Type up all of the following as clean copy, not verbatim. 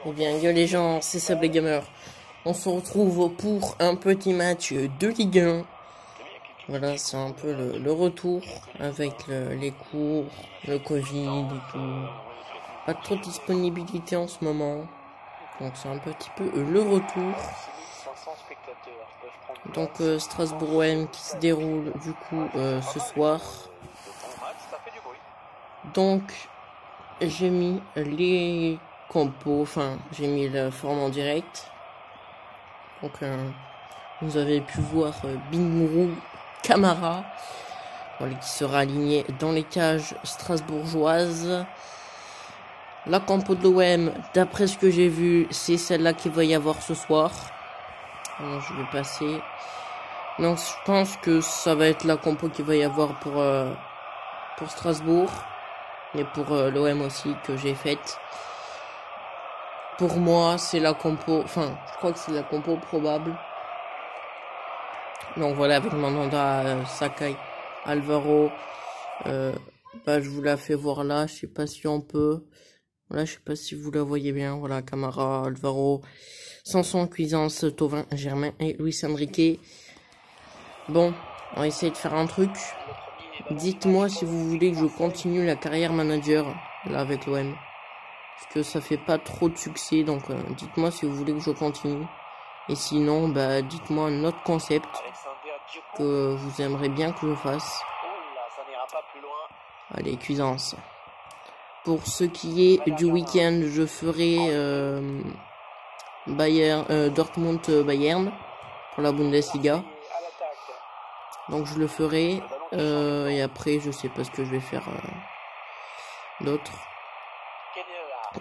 Eh bien, yo les gens, c'est Sable Gamer. On se retrouve pour un petit match de Ligue 1. Voilà, c'est un peu le retour avec les cours, le Covid et tout. Pas trop de disponibilité en ce moment. Donc c'est un petit peu le retour. Donc Strasbourg-OM qui se déroule du coup ce soir. Donc j'ai mis les compos, enfin j'ai mis la forme en direct. Donc vous avez pu voir Bingourou Camara, voilà, qui sera aligné dans les cages strasbourgeoises. La compo de l'OM, d'après ce que j'ai vu, c'est celle-là qu'il va y avoir ce soir. Alors, je vais passer. Donc je pense que ça va être la compo qu'il va y avoir pour Strasbourg. Et pour l'OM aussi que j'ai faite. Pour moi, c'est la compo, enfin, je crois que c'est la compo probable. Donc voilà, avec Mandanda, Sakai, Alvaro, je vous la fais voir là, je sais pas si on peut. Voilà, je sais pas si vous la voyez bien. Voilà, Camara, Alvaro, Sanson, Cuisance, Thauvin, Germain et Luis Enrique. Bon, on va essayer de faire un truc. Dites-moi si vous voulez que je continue la carrière manager là avec l'OM. Parce que ça fait pas trop de succès, donc dites-moi si vous voulez que je continue. Et sinon, dites-moi un autre concept que vous aimeriez bien que je fasse. Allez, Cuisance. Pour ce qui est du week-end, je ferai Dortmund-Bayern pour la Bundesliga. Donc je le ferai. Et après, je sais pas ce que je vais faire d'autre.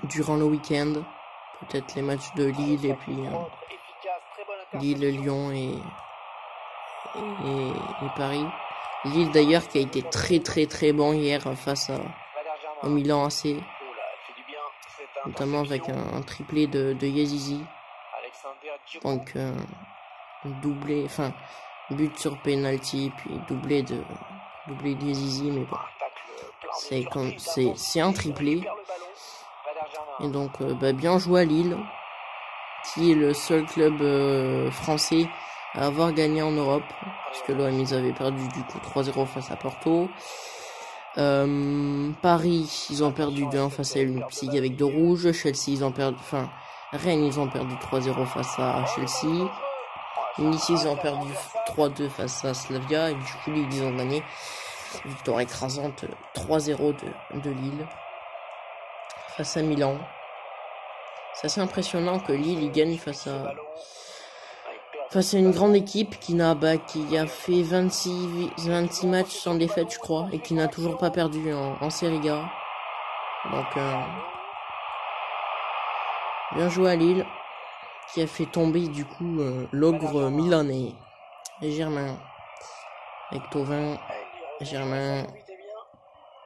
Durant le week-end, peut-être les matchs de Lille et puis Lille, Lyon et Paris. Lille d'ailleurs qui a été très bon hier face au Milan AC, notamment avec un triplé de Yezizi. Donc doublé, enfin but sur penalty puis doublé de Yezizi, mais bon, c'est un triplé. Et donc bien joué à Lille, qui est le seul club français à avoir gagné en Europe, parce que l'OM ils avaient perdu du coup 3-0 face à Porto. Paris ils ont perdu 2-1 face à Leipzig avec 2 rouges. Chelsea ils ont perdu, enfin Rennes ils ont perdu 3-0 face à Chelsea. Nice ils ont perdu 3-2 face à Slavia, et du coup Lille ils ont gagné victoire écrasante 3-0 de Lille face à Milan. C'est assez impressionnant que Lille il gagne face à une grande équipe qui a fait 26 matchs sans défaite, je crois, et qui n'a toujours pas perdu en Serie A. Donc bien joué à Lille, qui a fait tomber du coup l'ogre milanais et Germain avec Thauvin. Germain,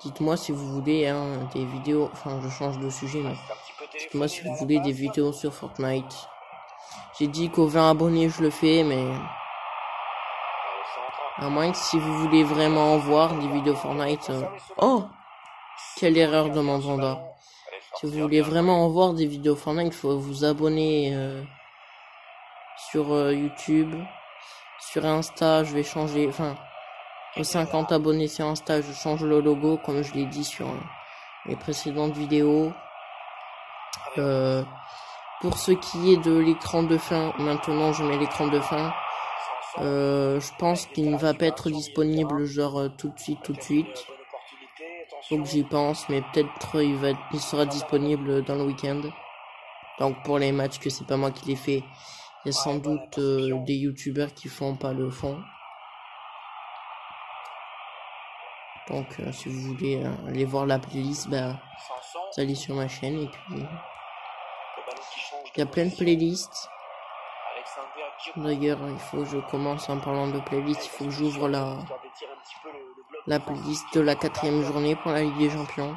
dites-moi si vous voulez des vidéos, enfin je change de sujet, mais dites-moi si vous voulez des vidéos sur Fortnite. J'ai dit qu'aux 20 abonnés je le fais, mais à moins que si vous voulez vraiment voir des vidéos Fortnite, oh, quelle erreur de Mandanda. Si vous voulez vraiment en voir des vidéos Fortnite, il faut vous abonner sur YouTube. Sur Insta, je vais changer, enfin, aux 50 abonnés sur Insta, je change le logo, comme je l'ai dit sur les précédentes vidéos. Pour ce qui est de l'écran de fin, maintenant je mets l'écran de fin. Je pense qu'il ne va pas être disponible genre tout de suite. Faut que j'y pense, mais peut-être il sera disponible dans le week-end. Donc pour les matchs que c'est pas moi qui les fais, il y a sans doute des youtubeurs qui font pas le fond. Donc si vous voulez aller voir la playlist, vous allez sur ma chaîne et puis il y a plein de playlists. D'ailleurs, il faut que je commence en parlant de playlist, il faut que j'ouvre la playlist de la 4e journée pour la Ligue des Champions.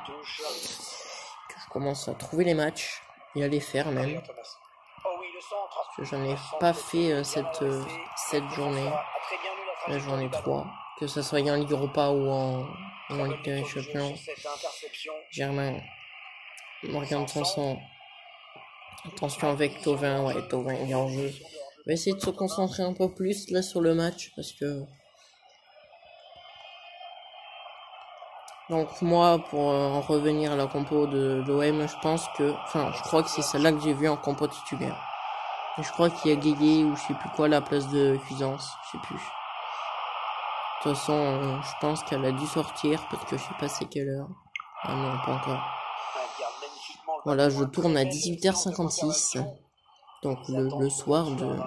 Que je commence à trouver les matchs et à les faire même. Parce que j'en ai pas fait cette journée, la journée 3. Que ça soit en Ligue Europa ou en Ligue des Champions. Germain, Morgan Sanson, Attention avec Thauvin, ouais, Thauvin il est en jeu. On va essayer de se concentrer un peu plus là sur le match parce que... Donc moi, pour en revenir à la compo de l'OM, je pense que... Enfin, je crois que c'est celle-là que j'ai vue en compo titulaire. Et je crois qu'il y a Guégué ou je sais plus quoi à la place de Cuisance, je sais plus. De toute façon, je pense qu'elle a dû sortir parce que je sais pas c'est quelle heure. Ah non, pas encore. Voilà, je tourne à 18h56. Donc le soir de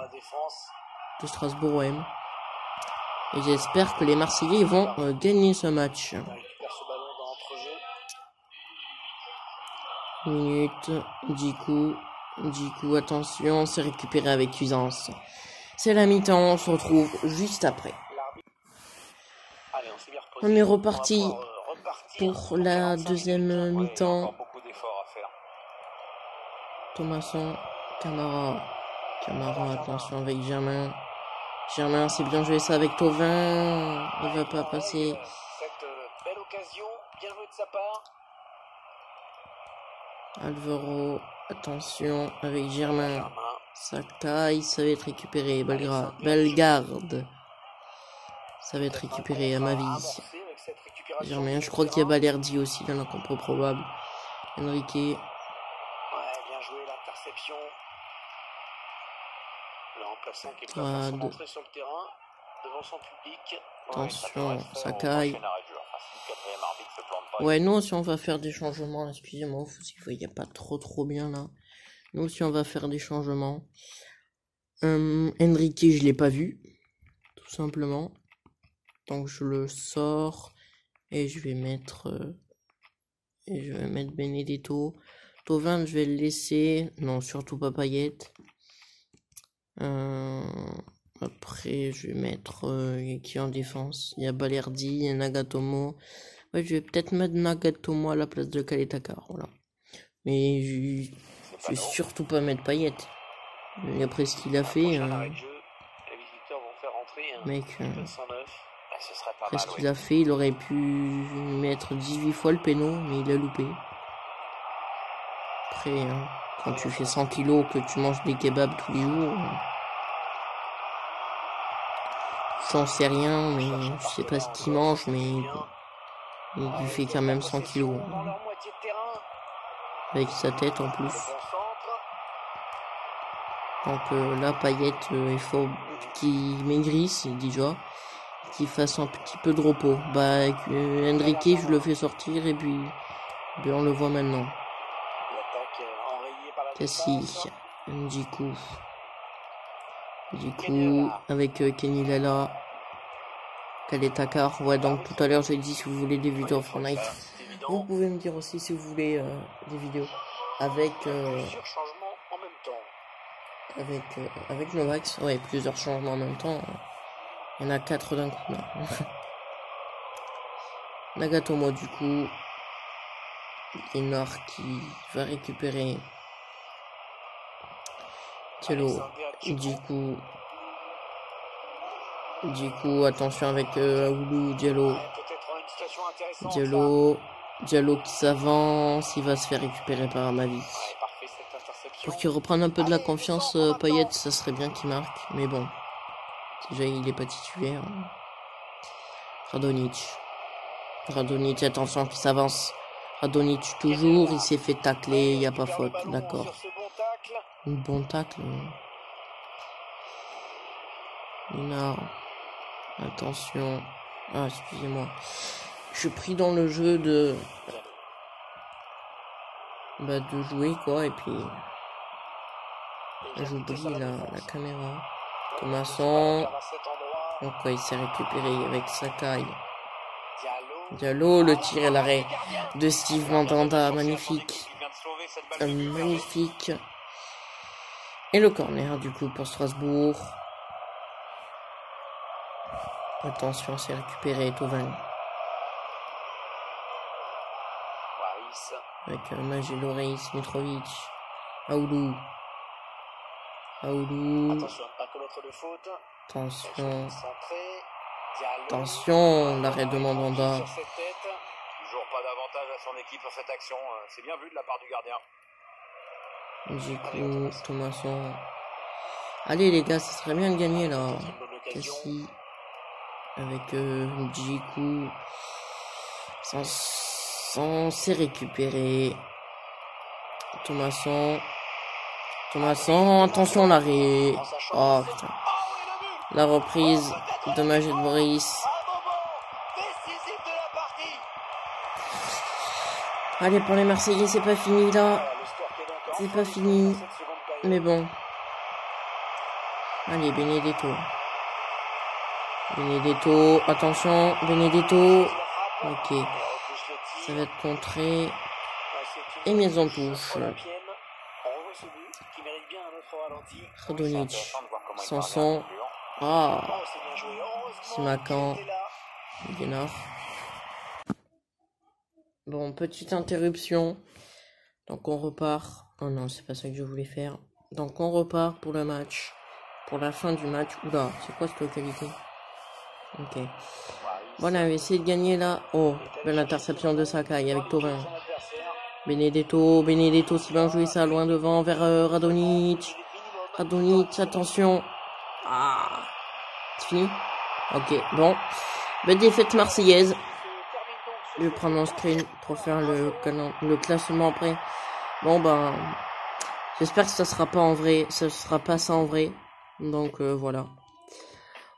Strasbourg-OM. Et j'espère que les Marseillais vont gagner ce match. Minute, Djikou, attention, c'est récupéré avec Cuisance. C'est la mi-temps, on se retrouve juste après. On est reparti pour la deuxième mi-temps. Thomasson, Camara, attention avec Germain. Germain, c'est bien joué ça avec Thauvin. Il va pas passer. Cette belle occasion, bien joué de sa part. Alvaro, attention avec Germain. Ça taille, ça va être récupéré. Bellegarde. Ça va être récupéré à ma vie. Germain, je crois qu'il y a Balerdi aussi dans la compo probable. Enrique. Ouais, bien joué l'interception. Le remplaçant qui est prêt à son entrée sur le terrain devant son public. Attention, ça caille. Ouais, nous aussi on va faire des changements. Excusez-moi, il n'y a pas trop bien là. Nous aussi on va faire des changements. Enrique, je l'ai pas vu, tout simplement. Donc je le sors et je vais mettre Benedetto. Thauvin, je vais le laisser. Non, surtout pas Payet. Après, je vais mettre qui en défense. Il y a Balerdi, il y a Nagatomo. Ouais, je vais peut-être mettre Nagatomo à la place de Kaletakar. Voilà. Mais je vais surtout pas mettre Payet. Et après ce qu'il a fait, mec, après ce qu'il a fait, il aurait pu mettre 18 fois le péno, mais il a loupé. Après, quand tu fais 100 kilos, que tu manges des kebabs tous les jours, j'en sais rien, mais je sais pas ce qu'il mange, mais il fait quand même 100 kilos. Avec sa tête en plus. Donc là, Payet, il faut qu'il maigrisse déjà, qu'il fasse un petit peu de repos. Bah, avec Enrique, je le fais sortir et puis on le voit maintenant. Cassie, Djikou, avec Kenny Lala, Kaletakar. Ouais, donc tout à l'heure, j'ai dit si vous voulez des vidéos Fortnite, vous pouvez me dire aussi si vous voulez des vidéos avec avec Novax. Ouais, plusieurs changements en même temps. Il y en a 4 d'un coup là. Nagatomo du coup. Guénard qui va récupérer Diallo. Djikou, attention avec Aoulou, Diallo qui s'avance, il va se faire récupérer par Amavi. Pour qu'il reprenne un peu de la confiance, Payet, ça serait bien qu'il marque, mais bon, déjà il est pas titulaire. Radonic, attention qui s'avance. Radonic toujours, il s'est fait tacler, il n'y a pas faute, d'accord. Un bon tacle. Minard, attention. Ah, excusez-moi. Je suis pris dans le jeu de jouer quoi, et puis j'oublie la caméra. Thomasson. Donc il s'est récupéré avec Sakai. Diallo, le tir et l'arrêt de Steve Mandanda, magnifique. Magnifique. Et le corner du coup pour Strasbourg. Attention, c'est récupéré, Thauvin. Avec Mageloris, Mitrovic. Aoulou. Attention. Attention, l'arrêt de Mandanda. Toujours pas d'avantage à son équipe sur cette action. C'est bien vu de la part du gardien. Djikou, Thomasson. Allez les gars, ça serait bien de gagner là. Cassie. Avec Djikou. Censé récupérer. Thomasson. Attention l'arrêt. Oh putain. La reprise de Majid Boris. Allez, pour les Marseillais, c'est pas fini là. C'est pas fini. Mais bon. Allez, Benedetto. Attention, Benedetto. Ok. Ça va être contré. Et mise en touche. Radonic. Sanson. Ah. Simakan. Guénard. Bon, petite interruption. Donc on repart. Oh non, c'est pas ça que je voulais faire. Donc on repart pour le match. Pour la fin du match. Oula, c'est quoi cette localité? Ok. Voilà, on va essayer de gagner là. Oh, belle interception de Sakai avec Thauvin. Benedetto, c'est bien joué ça, loin devant, vers Radonic. Attention. Ah, c'est fini? Ok, bon. Belle défaite marseillaise. Je vais prendre un screen pour faire le classement après. Bon ben, j'espère que ça sera pas en vrai, ça sera pas ça en vrai. Donc voilà.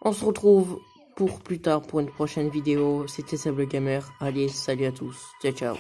On se retrouve pour plus tard pour une prochaine vidéo. C'était Seb le Gamer. Allez, salut à tous. Ciao.